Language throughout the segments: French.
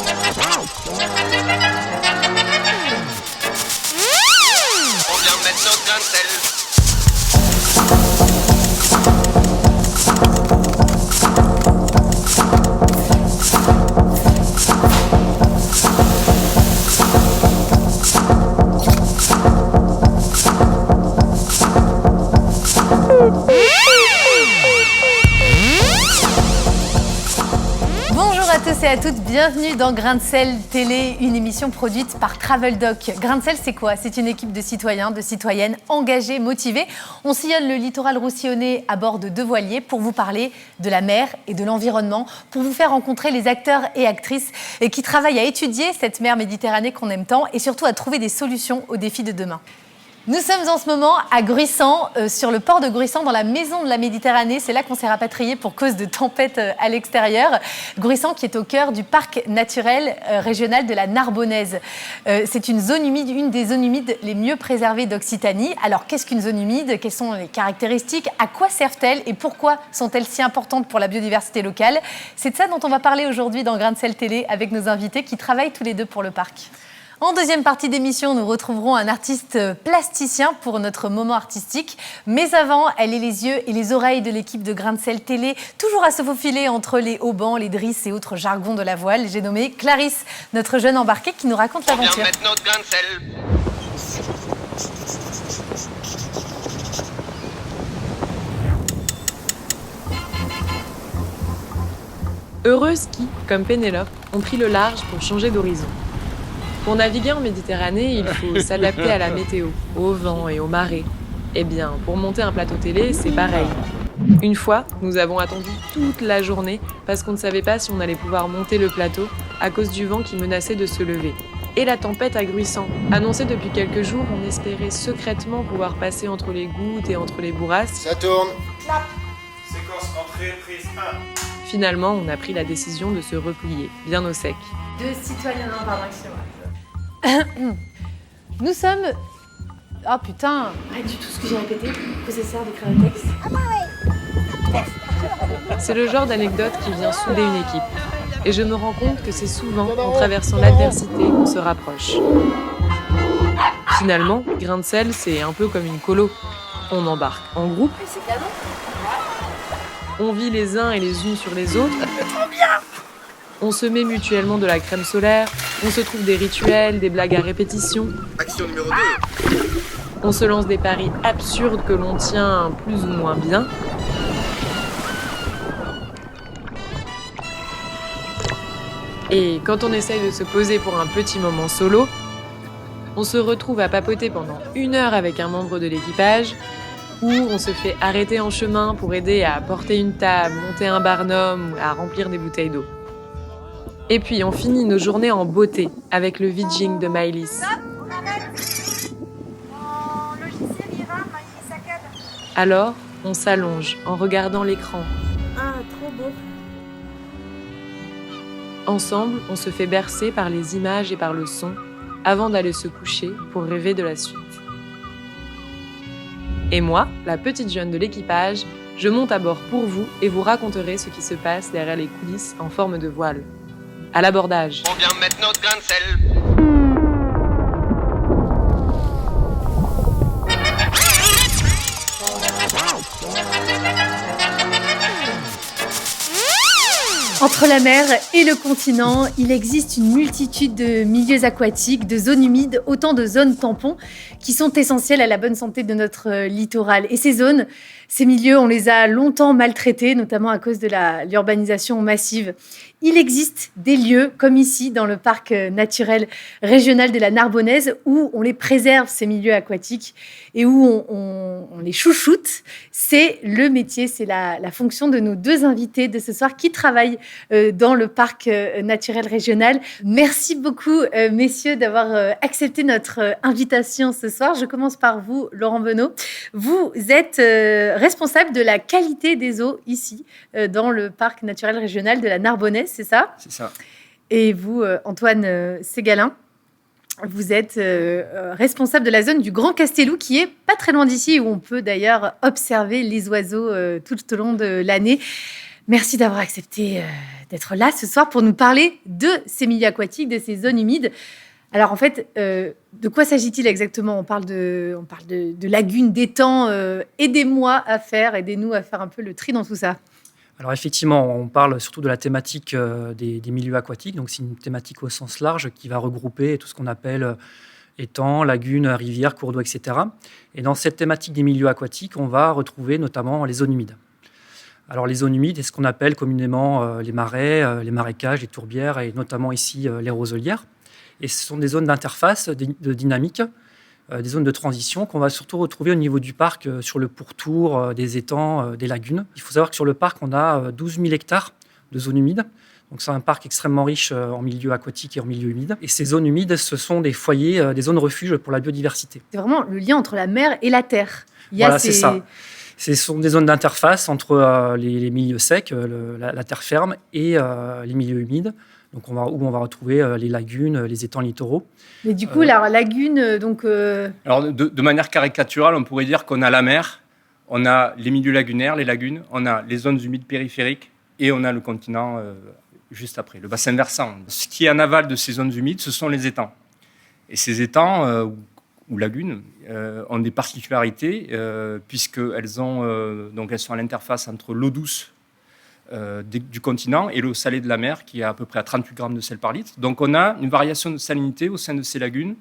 On vient mettre notre grain de sel. Bonjour à tous et à toutes, bienvenue dans Grain de Sel Télé, une émission produite par Traveldoc. Grain de Sel, c'est quoi? C'est une équipe de citoyens, de citoyennes engagés, motivés. On sillonne le littoral roussillonnais à bord de 2 voiliers pour vous parler de la mer et de l'environnement, pour vous faire rencontrer les acteurs et actrices qui travaillent à étudier cette mer Méditerranée qu'on aime tant et surtout à trouver des solutions aux défis de demain. Nous sommes en ce moment à Gruissant, sur le port de Gruissant, dans la maison de la Méditerranée. C'est là qu'on s'est rapatrié pour cause de tempête à l'extérieur. Gruissant qui est au cœur du parc naturel régional de la Narbonnaise. C'est une zone humide, une des zones humides les mieux préservées d'Occitanie. Alors qu'est-ce qu'une zone humide? Quelles sont les caractéristiques? À quoi servent-elles? Et pourquoi sont-elles si importantes pour la biodiversité locale? C'est de ça dont on va parler aujourd'hui dans Grain de Sel Télé avec nos invités qui travaillent tous les deux pour le parc. En deuxième partie d'émission, nous retrouverons un artiste plasticien pour notre moment artistique. Mais avant, elle est les yeux et les oreilles de l'équipe de Grain de Sel Télé, toujours à se faufiler entre les haubans, les drisses et autres jargons de la voile. J'ai nommé Clarisse, notre jeune embarquée qui nous raconte l'aventure. On vient mettre notre grain de sel. Heureuses qui, comme Pénélope, ont pris le large pour changer d'horizon. Pour naviguer en Méditerranée, il faut s'adapter à la météo, au vent et aux marées. Eh bien, pour monter un plateau télé, c'est pareil. Une fois, nous avons attendu toute la journée parce qu'on ne savait pas si on allait pouvoir monter le plateau à cause du vent qui menaçait de se lever. Et la tempête à Gruissant. Annoncée depuis quelques jours, on espérait secrètement pouvoir passer entre les gouttes et entre les bourrasques. Ça tourne. Clap. Séquence entrée, prise 1. Finalement, on a pris la décision de se replier, bien au sec. Deux citoyens, non, pardon, excusez-moi. Nous sommes... Oh putain, pas du tout ce que j'ai répété, possesseur d'écrire le texte. C'est le genre d'anecdote qui vient souder une équipe. Et je me rends compte que c'est souvent en traversant l'adversité qu'on se rapproche. Finalement, Grain de Sel, c'est un peu comme une colo. On embarque en groupe. C'est cadeau. On vit les uns et les unes sur les autres. On se met mutuellement de la crème solaire. On se trouve des rituels, des blagues à répétition. Action numéro 2. On se lance des paris absurdes que l'on tient plus ou moins bien. Et quand on essaye de se poser pour un petit moment solo, on se retrouve à papoter pendant 1 heure avec un membre de l'équipage, ou on se fait arrêter en chemin pour aider à porter une table, monter un barnum ou à remplir des bouteilles d'eau. Et puis on finit nos journées en beauté avec le vidging de Maëlys. On arrête. Mon logiciel il rame, il saccade. Alors, on s'allonge en regardant l'écran. Ah, trop beau. Ensemble, on se fait bercer par les images et par le son avant d'aller se coucher pour rêver de la suite. Et moi, la petite jeune de l'équipage, je monte à bord pour vous et vous raconterai ce qui se passe derrière les coulisses en forme de voile. À l'abordage. On vient mettre notre grain de sel. Entre la mer et le continent, il existe une multitude de milieux aquatiques, de zones humides, autant de zones tampons qui sont essentielles à la bonne santé de notre littoral. Et ces zones, ces milieux, on les a longtemps maltraités, notamment à cause de l'urbanisation massive. Il existe des lieux, comme ici, dans le parc naturel régional de la Narbonnaise, où on les préserve, ces milieux aquatiques, et où on les chouchoute. C'est le métier, c'est la fonction de nos 2 invités de ce soir qui travaillent dans le parc naturel régional. Merci beaucoup, messieurs, d'avoir accepté notre invitation ce soir. Je commence par vous, Laurent Benot. Vous êtes responsable de la qualité des eaux ici, dans le parc naturel régional de la Narbonnaise, c'est ça? C'est ça. Et vous, Antoine Ségalin, vous êtes responsable de la zone du Grand Castelou, qui est pas très loin d'ici, où on peut d'ailleurs observer les oiseaux tout au long de l'année. Merci d'avoir accepté d'être là ce soir pour nous parler de ces milieux aquatiques, de ces zones humides. Alors en fait, de quoi s'agit-il exactement ? On parle de lagunes, d'étangs. Aidez-nous à faire un peu le tri dans tout ça. Alors effectivement, on parle surtout de la thématique des milieux aquatiques. Donc c'est une thématique au sens large qui va regrouper tout ce qu'on appelle étangs, lagunes, rivières, cours d'eau, etc. Et dans cette thématique des milieux aquatiques, on va retrouver notamment les zones humides. Alors les zones humides, c'est ce qu'on appelle communément les marais, les marécages, les tourbières et notamment ici les roselières. Et ce sont des zones d'interface, de dynamique, des zones de transition qu'on va surtout retrouver au niveau du parc sur le pourtour des étangs, des lagunes. Il faut savoir que sur le parc, on a 12 000 hectares de zones humides. Donc c'est un parc extrêmement riche en milieu aquatique et en milieu humide. Et ces zones humides, ce sont des foyers, des zones refuges pour la biodiversité. C'est vraiment le lien entre la mer et la terre. Voilà, c'est ça. Ce sont des zones d'interface entre les milieux secs, la terre ferme, et les milieux humides. Donc où on va retrouver les lagunes, les étangs littoraux. Mais du coup, la lagune, Alors, de manière caricaturale, on pourrait dire qu'on a la mer, on a les milieux lagunaires, les lagunes, on a les zones humides périphériques et on a le continent juste après, le bassin versant. Ce qui est en aval de ces zones humides, ce sont les étangs. Et ces étangs ou lagunes ont des particularités puisqu'elles sont à l'interface entre l'eau douce du continent et l'eau salée de la mer qui est à peu près à 38 grammes de sel par litre. Donc on a une variation de salinité au sein de ces lagunes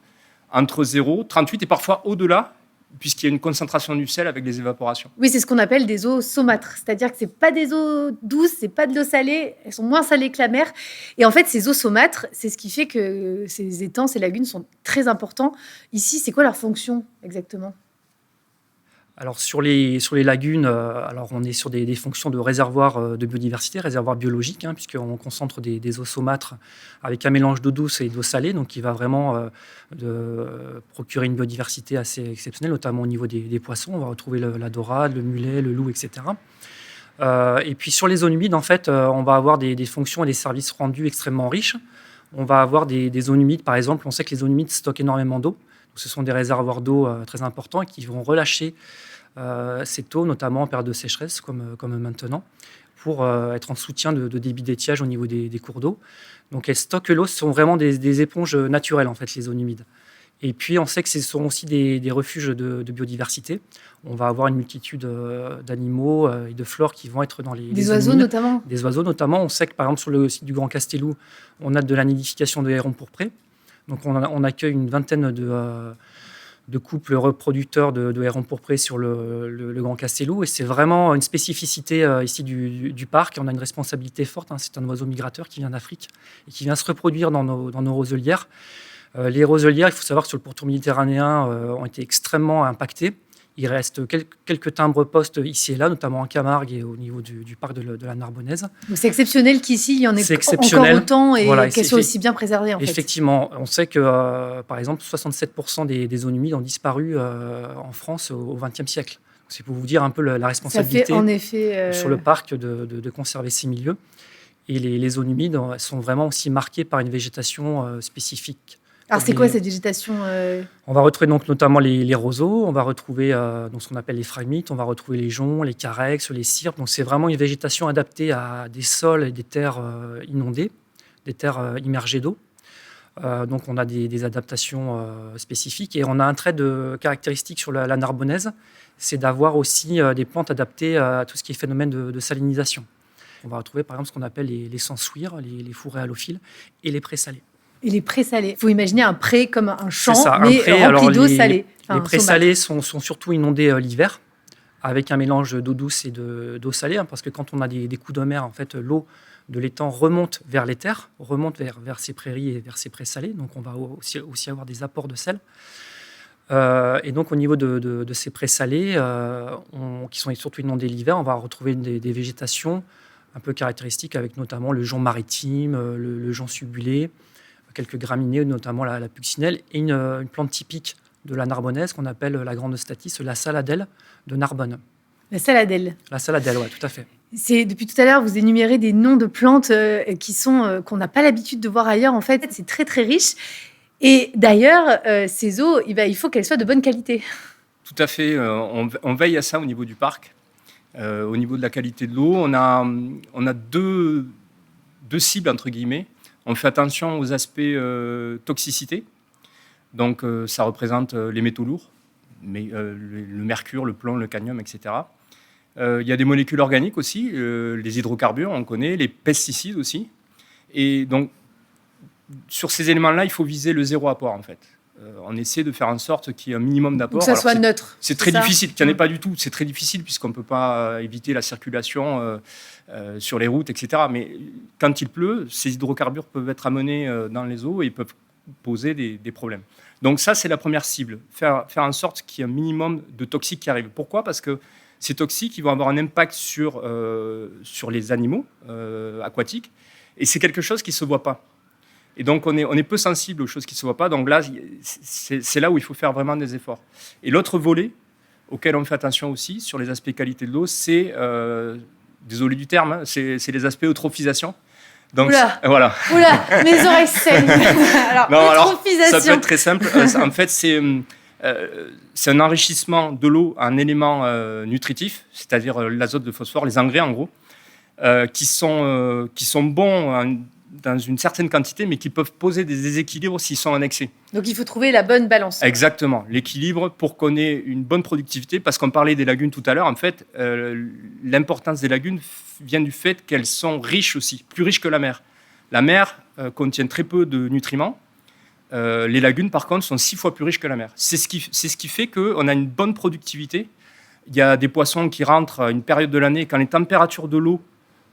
entre 0, 38 et parfois au-delà, puisqu'il y a une concentration du sel avec les évaporations. oui, c'est ce qu'on appelle des eaux saumâtres. C'est-à-dire que ce n'est pas des eaux douces, ce n'est pas de l'eau salée, elles sont moins salées que la mer. Et en fait, ces eaux saumâtres, c'est ce qui fait que ces étangs, ces lagunes sont très importants. Ici, c'est quoi leur fonction exactement ? Alors sur les lagunes, on est sur des fonctions de réservoir de biodiversité, réservoir biologique, puisqu'on concentre des eaux saumâtres avec un mélange d'eau douce et d'eau salée, donc qui va vraiment procurer une biodiversité assez exceptionnelle, notamment au niveau des poissons. On va retrouver la dorade, le mulet, le loup, etc. Et puis sur les zones humides, en fait, on va avoir des fonctions et des services rendus extrêmement riches. On va avoir des zones humides, par exemple, on sait que les zones humides stockent énormément d'eau. Ce sont des réservoirs d'eau très importants et qui vont relâcher cette eau, notamment en période de sécheresse, comme maintenant, pour être en soutien de débit d'étiage au niveau des cours d'eau. Donc elles stockent l'eau, ce sont vraiment des éponges naturelles, en fait, les zones humides. Et puis on sait que ce sont aussi des refuges de biodiversité. On va avoir une multitude d'animaux et de flore qui vont être dans les oiseaux humides. notamment. Des oiseaux notamment. On sait que par exemple sur le site du Grand Castelou, on a de la nidification de hérons pourprés. Donc on accueille une vingtaine de couples reproducteurs de hérons pourprés sur le Grand Castelou. Et c'est vraiment une spécificité ici du parc. On a une responsabilité forte. C'est un oiseau migrateur qui vient d'Afrique et qui vient se reproduire dans nos roselières. Les roselières, il faut savoir que sur le pourtour méditerranéen, ont été extrêmement impactées. Il reste quelques timbres-postes ici et là, notamment en Camargue et au niveau du parc de la Narbonnaise. Donc c'est exceptionnel qu'ici, il y en ait encore autant et qu'elles soient aussi bien préservées. En fait. Effectivement, on sait que, par exemple, 67% des zones humides ont disparu en France au XXe siècle. C'est pour vous dire un peu la responsabilité en effet, sur le parc de conserver ces milieux. Et les zones humides sont vraiment aussi marquées par une végétation spécifique. Alors, c'est quoi cette végétation On va retrouver donc notamment les roseaux, on va retrouver donc ce qu'on appelle les phragmites, on va retrouver les joncs, les carex, les cyrpes. Donc, c'est vraiment une végétation adaptée à des sols et des terres inondées, des terres immergées d'eau. Donc, on a des adaptations spécifiques. Et on a un trait de caractéristique sur la Narbonnaise, c'est d'avoir aussi des plantes adaptées à tout ce qui est phénomène de salinisation. On va retrouver par exemple ce qu'on appelle les sansuires, les fourrés halophiles et les prés salés. Et les prés salés. Il faut imaginer un pré comme un champ, ça, mais rempli d'eau salée. Les prés salés sont surtout inondés l'hiver, avec un mélange d'eau douce et d'eau salée, parce que quand on a des coups de mer, en fait, l'eau de l'étang remonte vers les terres, remonte vers ces prairies et vers ces prés salés. Donc, on va aussi avoir des apports de sel. Et donc, au niveau de ces prés salés, qui sont surtout inondés l'hiver, on va retrouver des végétations un peu caractéristiques, avec notamment le jonc maritime, le jonc subulé, quelques graminées, notamment la puccinelle, et une plante typique de la Narbonnaise qu'on appelle la grande statis, la saladelle de Narbonne. La saladelle. La saladelle, oui, tout à fait. Depuis tout à l'heure, vous énumérez des noms de plantes qu'on n'a pas l'habitude de voir ailleurs. En fait, c'est très, très riche. Et d'ailleurs, ces eaux, il faut qu'elles soient de bonne qualité. Tout à fait. On veille à ça au niveau du parc. Au niveau de la qualité de l'eau, on a deux deux cibles, entre guillemets. On fait attention aux aspects toxicité. Donc, ça représente les métaux lourds, mais, le mercure, le plomb, le cadmium, etc. Il y a des molécules organiques aussi, les hydrocarbures, on connaît, les pesticides aussi. Et donc, sur ces éléments-là, il faut viser le zéro apport, en fait. On essaie de faire en sorte qu'il y ait un minimum d'apport. Que ça soit neutre. C'est très difficile, qu'il n'y en ait pas du tout. C'est très difficile puisqu'on ne peut pas éviter la circulation sur les routes, etc. Mais quand il pleut, ces hydrocarbures peuvent être amenés dans les eaux et peuvent poser des problèmes. Donc ça, c'est la première cible. Faire en sorte qu'il y ait un minimum de toxiques qui arrivent. Pourquoi ? Parce que ces toxiques, ils vont avoir un impact sur les animaux aquatiques. Et c'est quelque chose qui ne se voit pas. Et donc, on est peu sensible aux choses qui ne se voient pas. Donc là, c'est là où il faut faire vraiment des efforts. Et l'autre volet, auquel on fait attention aussi, sur les aspects qualité de l'eau, c'est, désolé du terme, hein, c'est les aspects eutrophisation. Donc, Oula. Voilà. Oula, mes oreilles saignent. Alors, Non, alors, eutrophisation. ça peut être très simple. En fait, c'est un enrichissement de l'eau en éléments nutritifs, c'est-à-dire l'azote, le phosphore, les engrais en gros, qui sont bons dans une certaine quantité, mais qui peuvent poser des déséquilibres s'ils sont en excès. Donc, il faut trouver la bonne balance. Exactement, l'équilibre pour qu'on ait une bonne productivité, parce qu'on parlait des lagunes tout à l'heure, en fait, l'importance des lagunes vient du fait qu'elles sont riches aussi, plus riches que la mer. La mer contient très peu de nutriments. Les lagunes, par contre, sont 6 fois plus riches que la mer. C'est ce qui fait qu'on a une bonne productivité. Il y a des poissons qui rentrent à une période de l'année quand les températures de l'eau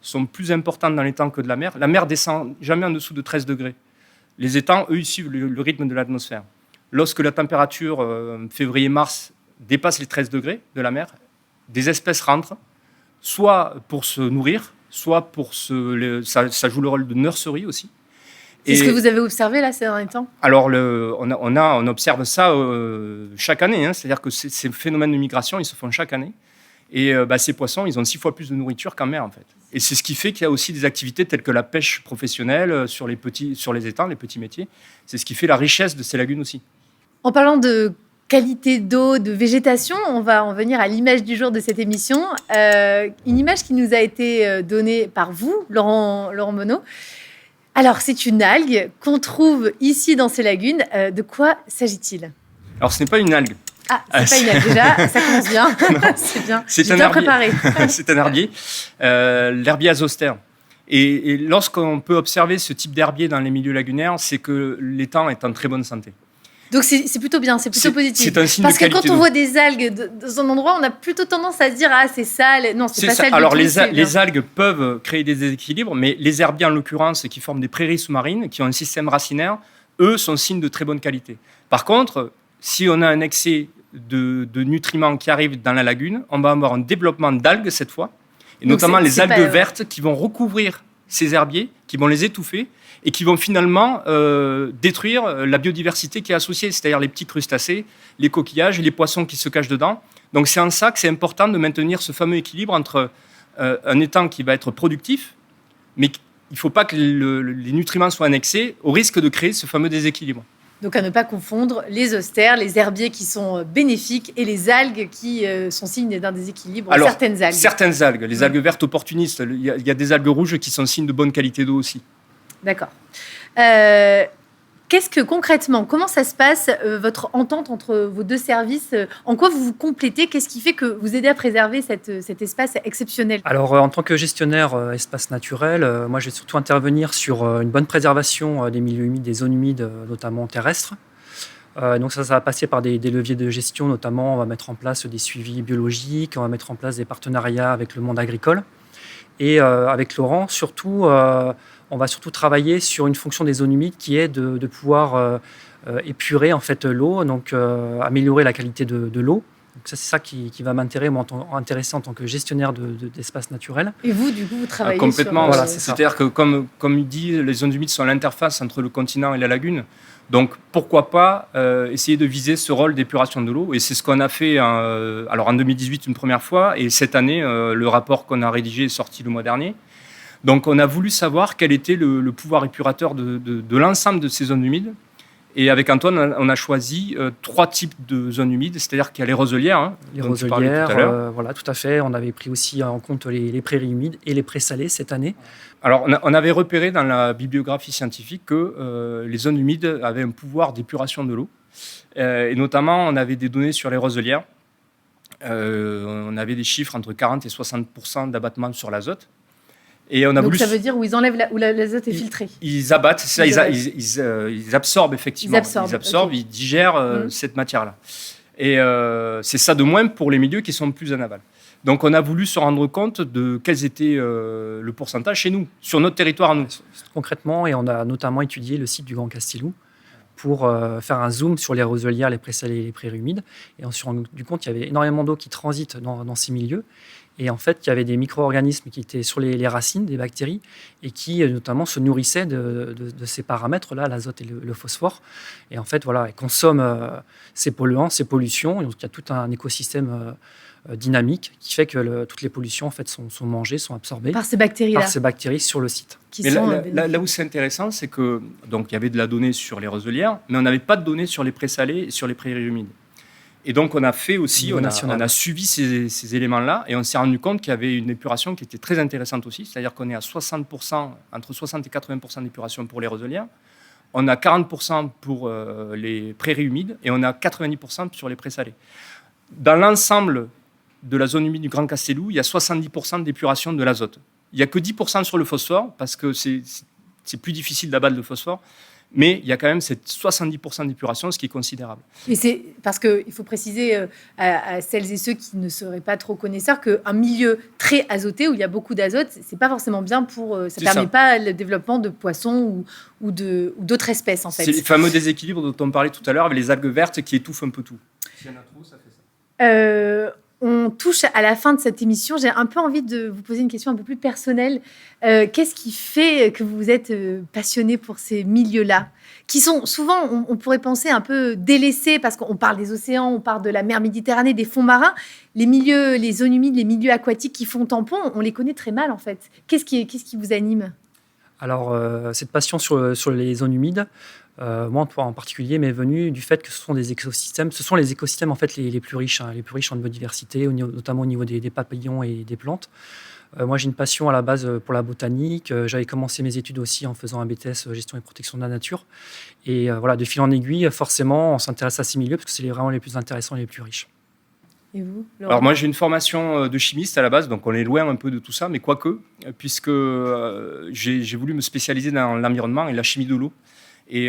sont plus importantes dans l'étang que de la mer. La mer descend jamais en dessous de 13 degrés. Les étangs, eux, ils suivent le rythme de l'atmosphère. Lorsque la température, février-mars, dépasse les 13 degrés de la mer, des espèces rentrent, soit pour se nourrir, soit pour ça joue le rôle de nurserie aussi. C'est ce que vous avez observé là ces derniers temps ? Alors, on observe ça chaque année. Hein, c'est-à-dire que ces phénomènes de migration, ils se font chaque année. Et ces poissons, ils ont 6 fois plus de nourriture qu'en mer, en fait. Et c'est ce qui fait qu'il y a aussi des activités telles que la pêche professionnelle sur les étangs, les petits métiers. C'est ce qui fait la richesse de ces lagunes aussi. En parlant de qualité d'eau, de végétation, on va en venir à l'image du jour de cette émission. Une image qui nous a été donnée par vous, Laurent Monod. Alors, c'est une algue qu'on trouve ici dans ces lagunes. De quoi s'agit-il ? Alors, ce n'est pas une algue. Ah, c'est pas une algue. Déjà, ça commence bien. C'est bien. C'est J'ai un bien herbier. préparé. C'est un herbier, l'herbier azostère. Et lorsqu'on peut observer ce type d'herbier dans les milieux lagunaires, c'est que l'étang est en très bonne santé. Donc c'est plutôt bien, c'est plutôt positif. C'est un signe Parce de que qualité quand on d'eau. voit des algues dans un endroit, on a plutôt tendance à se dire ah c'est sale. Non, c'est pas ça. sale. Alors du tout, c'est bien. les algues peuvent créer des déséquilibres, mais les herbiers en l'occurrence qui forment des prairies sous-marines, qui ont un système racinaire, eux sont signes de très bonne qualité. Par contre, si on a un excès de nutriments qui arrivent dans la lagune, on va avoir un développement d'algues cette fois, et Donc notamment les c'est algues pas- vertes qui vont recouvrir ces herbiers, qui vont les étouffer et qui vont finalement détruire la biodiversité qui est associée, c'est-à-dire les petits crustacés, les coquillages et les poissons qui se cachent dedans. Donc c'est en ça que c'est important de maintenir ce fameux équilibre entre un étang qui va être productif, mais il ne faut pas que les nutriments soient en excès, au risque de créer ce fameux déséquilibre. Donc à ne pas confondre les zostères, les herbiers qui sont bénéfiques et les algues qui sont signes d'un déséquilibre. Alors, certaines algues. Certaines algues, les algues vertes opportunistes. Il y a des algues rouges qui sont signes de bonne qualité d'eau aussi. D'accord. Qu'est-ce que concrètement, comment ça se passe, votre entente entre vos deux services ? En quoi vous vous complétez ? Qu'est-ce qui fait que vous aidez à préserver cet espace exceptionnel ? Alors, en tant que gestionnaire espace naturel, moi, je vais surtout intervenir sur une bonne préservation des milieux humides, des zones humides, notamment terrestres. Donc, ça va passer par des leviers de gestion, notamment, on va mettre en place des suivis biologiques, on va mettre en place des partenariats avec le monde agricole. Et avec Laurent, surtout, on va surtout travailler sur une fonction des zones humides qui est de pouvoir épurer en fait l'eau, donc améliorer la qualité de l'eau. Donc ça, c'est ça qui va m'intéresser en tant que gestionnaire d'espace naturel. Et vous, du coup, vous travaillez Complètement, sur... voilà, c'est ça. C'est-à-dire que, comme il dit, les zones humides sont l'interface entre le continent et la lagune. Donc, pourquoi pas essayer de viser ce rôle d'épuration de l'eau. Et c'est ce qu'on a fait alors en 2018 une première fois, et cette année, le rapport qu'on a rédigé est sorti le mois dernier. Donc, on a voulu savoir quel était le pouvoir épurateur de l'ensemble de ces zones humides. Et avec Antoine, on a choisi 3 types de zones humides, c'est-à-dire qu'il y a les roselières, hein, Les dont tu parlais roselières, tout à l'heure. voilà, tout à fait. On avait pris aussi en compte les prairies humides et les prés salés cette année. Alors, on avait repéré dans la bibliographie scientifique que les zones humides avaient un pouvoir d'épuration de l'eau. Et notamment, on avait des données sur les roselières. On avait des chiffres entre 40 et 60% d'abattement sur l'azote. Et on a Donc voulu... ça veut dire où ils enlèvent où l'azote est filtré. Ils abattent, c'est ça, Ils abattent. ils absorbent effectivement. Ils absorbent, ok. Ils digèrent cette matière-là. Et c'est ça de moins pour les milieux qui sont plus en aval. Donc on a voulu se rendre compte de quels étaient le pourcentage chez nous, sur notre territoire à nous. Concrètement, et on a notamment étudié le site du Grand Castelou pour faire un zoom sur les roselières, les prés salés et les prairies humides. Et on s'est rendu compte qu'il y avait énormément d'eau qui transite dans ces milieux. Et en fait, il y avait des micro-organismes qui étaient sur les racines, des bactéries, et qui notamment se nourrissaient de ces paramètres-là, l'azote et le phosphore. Et en fait, voilà, ils consomment ces polluants, ces pollutions. Et donc, il y a tout un écosystème dynamique qui fait que toutes les pollutions en fait, sont mangées, sont absorbées Par ces bactéries-là. par ces bactéries sur le site. Qui Mais sont, là où c'est intéressant, c'est que donc il y avait de la donnée sur les roselières, mais on n'avait pas de données sur les prés salés et sur les prairies humides. Et donc on a fait aussi, Niveau national. on a suivi ces éléments-là, et on s'est rendu compte qu'il y avait une épuration qui était très intéressante aussi, c'est-à-dire qu'on est à 60%, entre 60 et 80% d'épuration pour les roselières, on a 40% pour les prairies humides, et on a 90% sur les prés salés. Dans l'ensemble de la zone humide du Grand Castelou, il y a 70% d'épuration de l'azote. Il n'y a que 10% sur le phosphore, parce que c'est plus difficile d'abattre le phosphore, mais il y a quand même cette 70% d'épuration, ce qui est considérable. Et c'est parce qu'il faut préciser à celles et ceux qui ne seraient pas trop connaisseurs qu'un milieu très azoté, où il y a beaucoup d'azote, c'est pas forcément bien pour... ça ne permet pas le développement de poissons ou d'autres espèces, en fait. C'est les fameux déséquilibres dont on parlait tout à l'heure, avec les algues vertes qui étouffent un peu tout. S'il y en a trop, ça fait ça. On touche à la fin de cette émission. J'ai un peu envie de vous poser une question un peu plus personnelle. Qu'est-ce qui fait que vous êtes passionné pour ces milieux-là, qui sont souvent, on pourrait penser, un peu délaissés, parce qu'on parle des océans, on parle de la mer Méditerranée, des fonds marins. Les milieux, les zones humides, les milieux aquatiques qui font tampon, on les connaît très mal, en fait. Qu'est-ce qui vous anime ? Alors, cette passion sur les zones humides, moi en particulier, m'est venue du fait que ce sont les écosystèmes en fait les plus riches, les plus riches en biodiversité, notamment au niveau des papillons et des plantes. Moi, j'ai une passion à la base pour la botanique. J'avais commencé mes études aussi en faisant un BTS gestion et protection de la nature. Et voilà, de fil en aiguille, forcément, on s'intéresse à ces milieux parce que c'est vraiment les plus intéressants et les plus riches. Et vous, Laurent ? Alors moi, j'ai une formation de chimiste à la base, donc on est loin un peu de tout ça, mais quoique, puisque j'ai voulu me spécialiser dans l'environnement et la chimie de l'eau. Et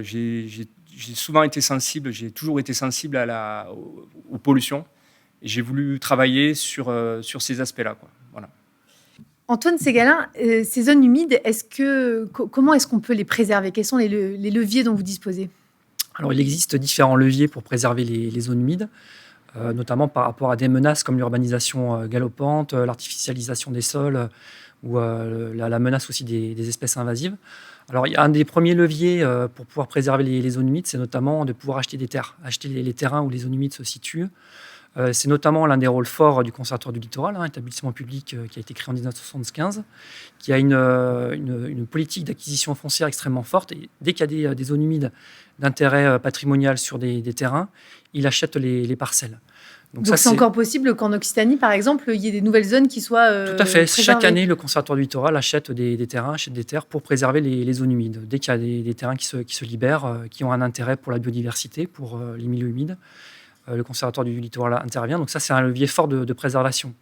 j'ai souvent été sensible, j'ai toujours été sensible aux pollutions. Et j'ai voulu travailler sur ces aspects-là, quoi. Voilà. Antoine Ségalin, ces zones humides, comment est-ce qu'on peut les préserver ? Quels sont les leviers dont vous disposez ? Alors, il existe différents leviers pour préserver les zones humides, notamment par rapport à des menaces comme l'urbanisation galopante, l'artificialisation des sols ou la menace aussi des espèces invasives. Alors, il y a un des premiers leviers pour pouvoir préserver les zones humides, c'est notamment de pouvoir acheter des terres, acheter les terrains où les zones humides se situent. C'est notamment l'un des rôles forts du Conservatoire du littoral, établissement public qui a été créé en 1975, qui a une politique d'acquisition foncière extrêmement forte. Et dès qu'il y a des zones humides d'intérêt patrimonial sur des terrains, il achète les parcelles. Donc c'est encore possible qu'en Occitanie, par exemple, il y ait des nouvelles zones qui soient tout à fait. préservées. Chaque année, le Conservatoire du littoral achète des terrains, achète des terres pour préserver les zones humides. Dès qu'il y a des terrains qui se libèrent, qui ont un intérêt pour la biodiversité, pour les milieux humides, le Conservatoire du littoral intervient. Donc ça, c'est un levier fort de préservation.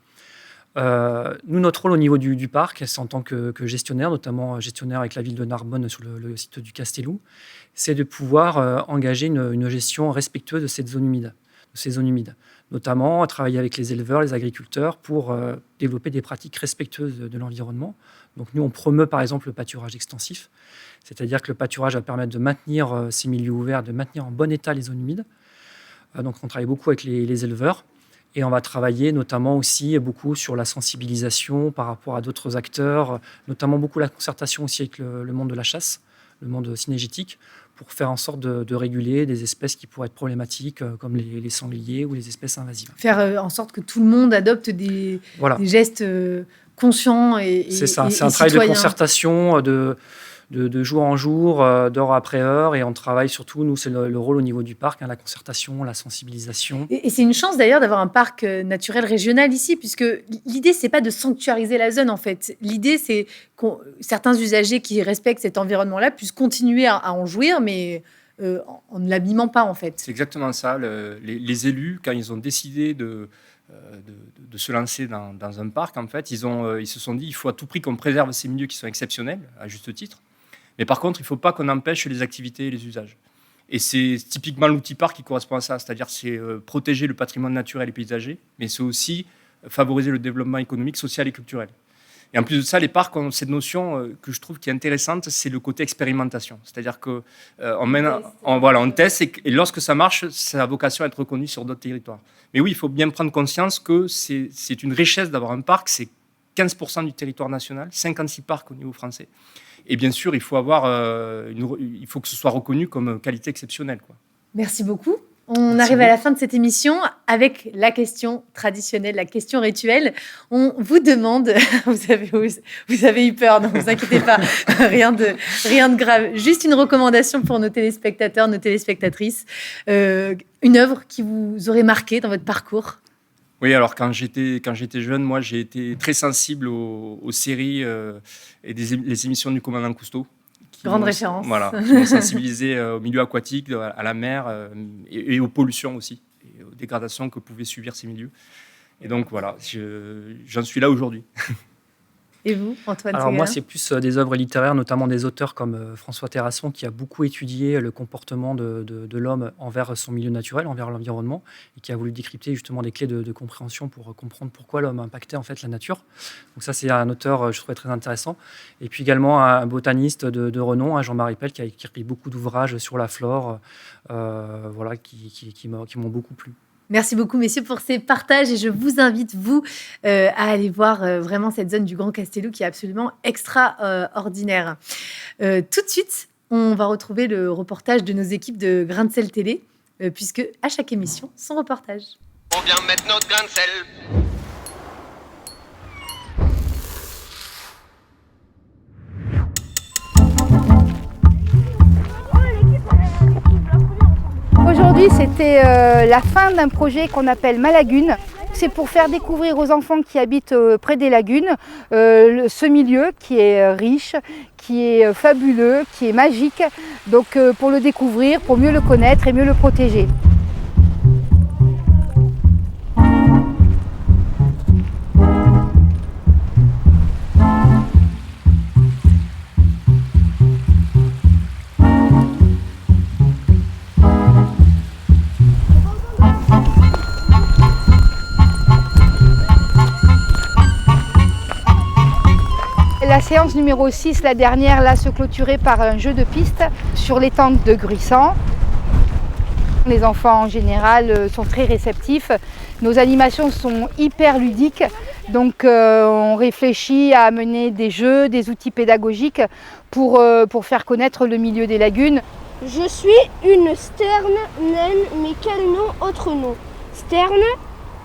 Nous, notre rôle au niveau du parc, c'est en tant que gestionnaire, notamment gestionnaire avec la ville de Narbonne sur le site du Castelou, c'est de pouvoir engager une gestion respectueuse de ces zones humides, notamment à travailler avec les éleveurs, les agriculteurs pour développer des pratiques respectueuses de l'environnement. Donc nous, on promeut par exemple le pâturage extensif, c'est-à-dire que le pâturage va permettre de maintenir ces milieux ouverts, de maintenir en bon état les zones humides. Donc on travaille beaucoup avec les éleveurs et on va travailler notamment aussi beaucoup sur la sensibilisation par rapport à d'autres acteurs, notamment beaucoup la concertation aussi avec le monde de la chasse, le monde cynégétique, pour faire en sorte de réguler des espèces qui pourraient être problématiques comme les sangliers ou les espèces invasives. Faire en sorte que tout le monde adopte des gestes conscients et c'est ça, et c'est un travail de citoyens. concertation, de jour en jour, d'heure après heure, et on travaille surtout, nous, c'est le rôle au niveau du parc, la concertation, la sensibilisation. Et c'est une chance d'ailleurs d'avoir un parc naturel régional ici, puisque l'idée, c'est pas de sanctuariser la zone en fait. L'idée, c'est que certains usagers qui respectent cet environnement-là puissent continuer à en jouir, mais en ne l'abîmant pas en fait. C'est exactement ça. Les élus, quand ils ont décidé de se lancer dans un parc, en fait, ils se sont dit il faut à tout prix qu'on préserve ces milieux qui sont exceptionnels, à juste titre. Mais par contre, il ne faut pas qu'on empêche les activités et les usages. Et c'est typiquement l'outil parc qui correspond à ça, c'est-à-dire c'est protéger le patrimoine naturel et paysager, mais c'est aussi favoriser le développement économique, social et culturel. Et en plus de ça, les parcs ont cette notion que je trouve qui est intéressante, c'est le côté expérimentation. C'est-à-dire qu'on on teste et lorsque ça marche, ça a vocation à être reconnu sur d'autres territoires. Mais oui, il faut bien prendre conscience que c'est une richesse d'avoir un parc, c'est 15% du territoire national, 56 parcs au niveau français. Et bien sûr, il faut que ce soit reconnu comme qualité exceptionnelle, quoi. Merci beaucoup. On arrive à la fin de cette émission avec la question traditionnelle, la question rituelle. On vous demande, vous avez eu peur, ne vous inquiétez pas, rien de grave. Juste une recommandation pour nos téléspectateurs, nos téléspectatrices. Une œuvre qui vous aurait marqué dans votre parcours. Oui, alors quand j'étais jeune, moi j'ai été très sensible aux séries et les émissions du commandant Cousteau. Grande référence. Voilà, qui m'ont sensibilisé au milieu aquatique, à la mer et aux pollutions aussi, et aux dégradations que pouvaient subir ces milieux. Et donc voilà, j'en suis là aujourd'hui. Et vous, Antoine Alors Ségala? moi, c'est plus des œuvres littéraires, notamment des auteurs comme François Terrasson, qui a beaucoup étudié le comportement de l'homme envers son milieu naturel, envers l'environnement, et qui a voulu décrypter justement des clés de compréhension pour comprendre pourquoi l'homme impactait en fait la nature. Donc ça, c'est un auteur, je trouvais très intéressant. Et puis également un botaniste de renom, Jean-Marie Pell, qui a écrit beaucoup d'ouvrages sur la flore, qui m'ont beaucoup plu. Merci beaucoup, messieurs, pour ces partages. Et je vous invite, vous, à aller voir vraiment cette zone du Grand Castellou qui est absolument extraordinaire. Tout de suite, on va retrouver le reportage de nos équipes de Grain de Sel Télé, puisque à chaque émission, son reportage. On vient mettre notre grain de sel. Aujourd'hui, c'était la fin d'un projet qu'on appelle Ma Lagune. C'est pour faire découvrir aux enfants qui habitent près des lagunes ce milieu qui est riche, qui est fabuleux, qui est magique. Donc pour le découvrir, pour mieux le connaître et mieux le protéger. La séance numéro 6, la dernière, là, se clôturait par un jeu de piste sur l'étang de Gruissant. Les enfants, en général, sont très réceptifs. Nos animations sont hyper ludiques. Donc, on réfléchit à amener des jeux, des outils pédagogiques pour faire connaître le milieu des lagunes. Je suis une sterne naine, mais quel nom, autre nom? Sterne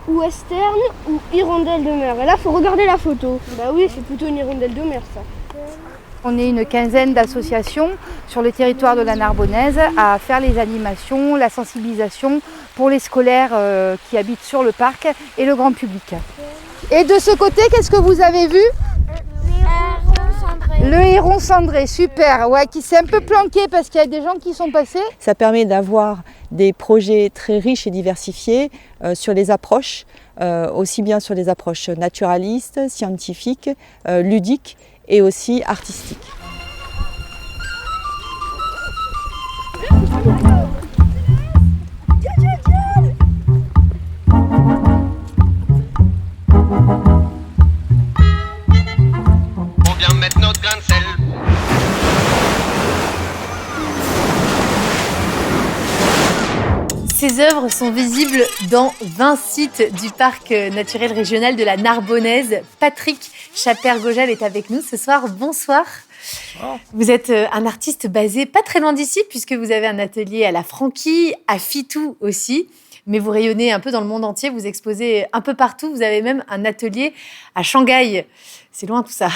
ou esterne ou hirondelle de mer? Et là, il faut regarder la photo. Bah oui, c'est plutôt une hirondelle de mer, ça. On est une quinzaine d'associations sur le territoire de la Narbonnaise à faire les animations, la sensibilisation pour les scolaires qui habitent sur le parc et le grand public. Et de ce côté, qu'est-ce que vous avez vu? Le héron cendré, super, ouais, qui s'est un peu planqué parce qu'il y a des gens qui sont passés. Ça permet d'avoir des projets très riches et diversifiés sur les approches, aussi bien sur les approches naturalistes, scientifiques, ludiques et aussi artistiques. On vient mettre notre grain de sel. Ces œuvres sont visibles dans 20 sites du parc naturel régional de la Narbonnaise. Patrick Chaper-Gojal est avec nous ce soir. Bonsoir. Vous êtes un artiste basé pas très loin d'ici puisque vous avez un atelier à la Franquille, à Fitou aussi. mais vous rayonnez un peu dans le monde entier, vous exposez un peu partout, vous avez même un atelier à Shanghai. C'est loin tout ça. Là,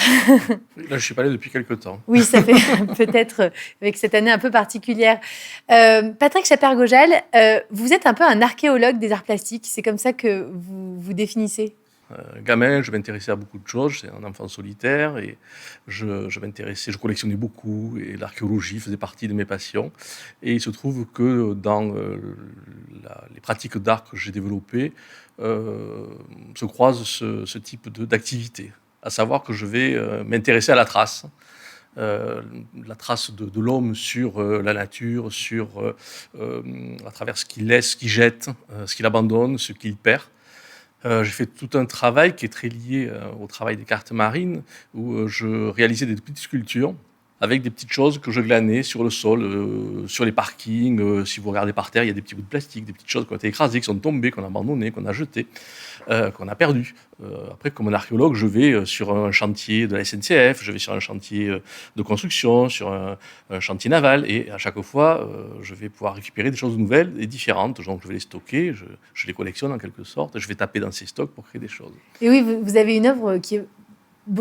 je ne suis pas allé depuis quelques temps. Oui, ça fait peut-être avec cette année un peu particulière. Patrick Chaper-Gojal, vous êtes un peu un archéologue des arts plastiques. C'est comme ça que vous vous définissez? Gamin, je m'intéressais à beaucoup de choses. J'étais un enfant solitaire et je collectionnais beaucoup et l'archéologie faisait partie de mes passions. Et il se trouve que dans les pratiques d'art que j'ai développées se croise ce type d'activité. À savoir que je vais m'intéresser à la trace de l'homme sur la nature, à travers ce qu'il laisse, ce qu'il jette, ce qu'il abandonne, ce qu'il perd. J'ai fait tout un travail qui est très lié au travail des cartes marines, où je réalisais des petites sculptures avec des petites choses que je glanais sur le sol, sur les parkings. Si vous regardez par terre, il y a des petits bouts de plastique, des petites choses qui ont été écrasées, qui sont tombées, qu'on a abandonnées, qu'on a jetées, qu'on a perdues. Après, comme un archéologue, je vais sur un chantier de la SNCF, je vais sur un chantier de construction, sur un chantier naval, et à chaque fois, je vais pouvoir récupérer des choses nouvelles et différentes. Donc, je vais les stocker, je les collectionne en quelque sorte, je vais taper dans ces stocks pour créer des choses. Et oui, vous avez une œuvre qui est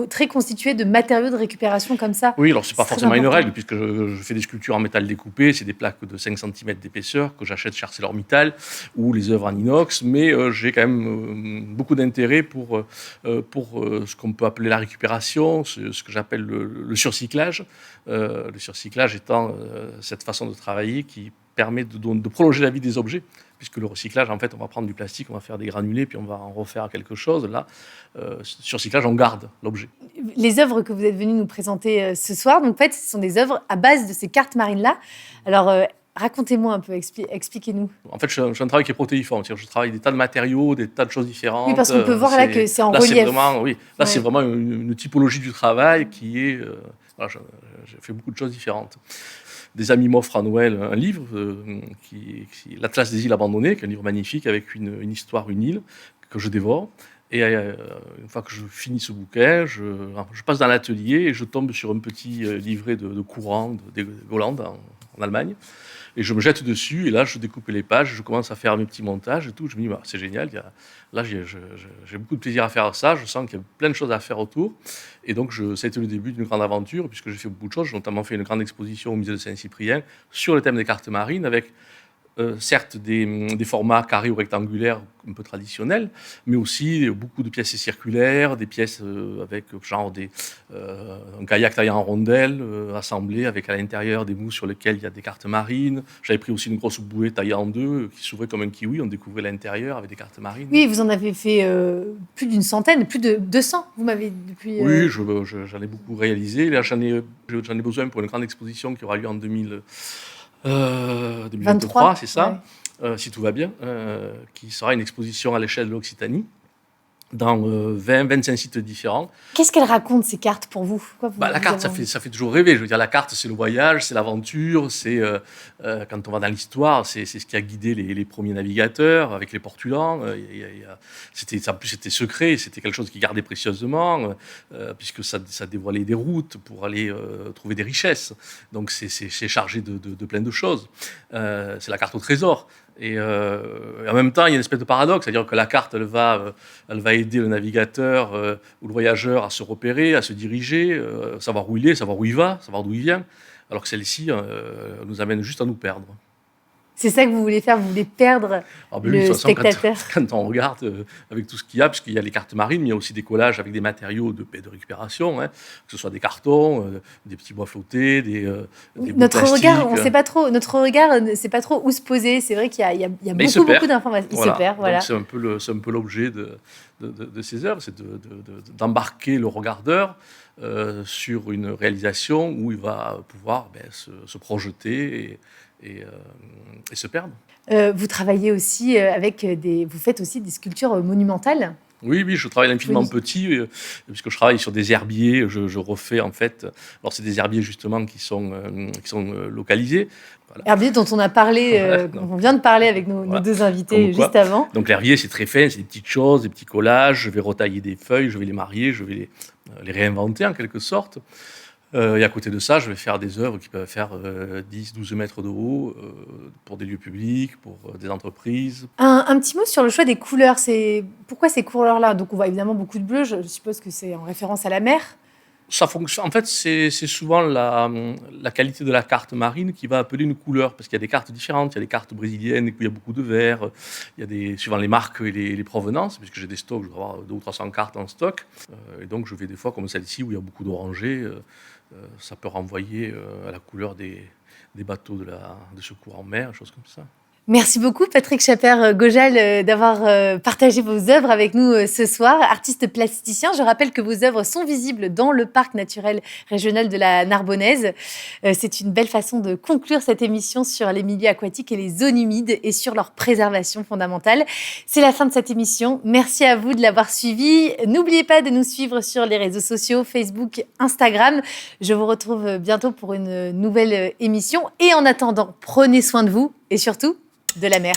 très constitué de matériaux de récupération comme ça. Oui, alors c'est pas forcément une important. règle, puisque je fais des sculptures en métal découpé, c'est des plaques de 5 cm d'épaisseur que j'achète chez ArcelorMittal, ou les œuvres en inox, mais j'ai quand même beaucoup d'intérêt pour ce qu'on peut appeler la récupération, ce que j'appelle le surcyclage. Le surcyclage étant cette façon de travailler qui permet de prolonger la vie des objets, puisque le recyclage, en fait, on va prendre du plastique, on va faire des granulés, puis on va en refaire quelque chose. Là, sur recyclage, on garde l'objet. Les œuvres que vous êtes venus nous présenter ce soir, donc en fait, ce sont des œuvres à base de ces cartes marines-là. Alors, racontez-moi un peu, expliquez-nous. En fait, je fais un travail qui est protéiforme. C'est-à-dire, je travaille des tas de matériaux, des tas de choses différentes. Oui, parce qu'on peut voir là que c'est en relief. C'est vraiment une typologie du travail qui est... j'ai fait beaucoup de choses différentes. Des amis m'offrent à Noël un livre, l'Atlas des îles abandonnées, qui est un livre magnifique avec une histoire, une île, que je dévore. Et une fois que je finis ce bouquin, je passe dans l'atelier et je tombe sur un petit livret de courant de Hollande en Allemagne. Et je me jette dessus, et là, je découpe les pages, je commence à faire mes petits montages et tout. Je me dis, c'est génial, là, j'ai beaucoup de plaisir à faire ça, je sens qu'il y a plein de choses à faire autour. Et donc, ça a été le début d'une grande aventure, puisque j'ai fait beaucoup de choses. J'ai notamment fait une grande exposition au musée de Saint-Cyprien sur le thème des cartes marines, avec certes des formats carrés ou rectangulaires un peu traditionnels, mais aussi beaucoup de pièces circulaires, des pièces avec genre un kayak taillé en rondelles, assemblé avec à l'intérieur des mousses sur lesquelles il y a des cartes marines. J'avais pris aussi une grosse bouée taillée en deux qui s'ouvrait comme un kiwi, on découvrait l'intérieur avec des cartes marines. Oui, vous en avez fait plus d'une centaine, plus de 200, vous m'avez depuis... Oui, j'en ai beaucoup réalisé. Là, j'en ai besoin pour une grande exposition qui aura lieu en 2023, c'est ça, ouais. Si tout va bien, qui sera une exposition à l'échelle de l'Occitanie, dans 20-25 sites différents. Qu'est-ce qu'elles racontent, ces cartes, pour vous? La carte, ça fait toujours rêver. Je veux dire, la carte, c'est le voyage, c'est l'aventure, c'est quand on va dans l'histoire, c'est ce qui a guidé les premiers navigateurs avec les portulans. En plus, c'était secret, c'était quelque chose qu'ils gardaient précieusement, puisque ça dévoilait des routes pour aller trouver des richesses. Donc, c'est chargé de plein de choses. C'est la carte au trésor. Et en même temps, il y a une espèce de paradoxe, c'est-à-dire que la carte, elle va aider le navigateur ou le voyageur à se repérer, à se diriger, savoir où il est, savoir où il va, savoir d'où il vient, alors que celle-ci nous amène juste à nous perdre. C'est ça que vous voulez faire, vous voulez perdre le spectateur. Quand on regarde avec tout ce qu'il y a, puisqu'il y a les cartes marines, mais il y a aussi des collages avec des matériaux de récupération, que ce soit des cartons, des petits bois flottés, des notre regard, on sait pas trop. Notre regard ne sait pas trop où se poser. C'est vrai qu'il y a beaucoup d'informations. Il se perd, voilà. Donc c'est un peu l'objet de ces œuvres, c'est d'embarquer le regardeur sur une réalisation où il va pouvoir se projeter et se perdre. Vous travaillez aussi vous faites aussi des sculptures monumentales. Oui, je travaille infiniment petit, puisque je travaille sur des herbiers, je refais en fait. Alors c'est des herbiers justement qui sont localisés. Voilà. Herbiers dont on a parlé, on vient de parler avec nos deux invités juste avant. Donc l'herbier c'est très fin, c'est des petites choses, des petits collages. Je vais retailler des feuilles, je vais les marier, je vais les réinventer en quelque sorte. Et à côté de ça, je vais faire des œuvres qui peuvent faire 10-12 mètres de haut pour des lieux publics, pour des entreprises. Un petit mot sur le choix des couleurs. Pourquoi ces couleurs-là? Donc on voit évidemment beaucoup de bleu, je suppose que c'est en référence à la mer. Ça fonctionne. En fait, c'est souvent la qualité de la carte marine qui va appeler une couleur, parce qu'il y a des cartes différentes. Il y a des cartes brésiliennes où il y a beaucoup de vert. Il y a suivant les marques et les provenances, puisque j'ai des stocks, je dois avoir 200 ou 300 cartes en stock. Et donc, je vais des fois, comme celle-ci, où il y a beaucoup d'orangés. Ça peut renvoyer à la couleur des bateaux de secours en mer, choses comme ça. Merci beaucoup Patrick Chaper-Gojal d'avoir partagé vos œuvres avec nous ce soir. Artiste plasticien, je rappelle que vos œuvres sont visibles dans le parc naturel régional de la Narbonnaise. C'est une belle façon de conclure cette émission sur les milieux aquatiques et les zones humides et sur leur préservation fondamentale. C'est la fin de cette émission. Merci à vous de l'avoir suivi. N'oubliez pas de nous suivre sur les réseaux sociaux, Facebook, Instagram. Je vous retrouve bientôt pour une nouvelle émission. Et en attendant, prenez soin de vous et surtout, de la mer.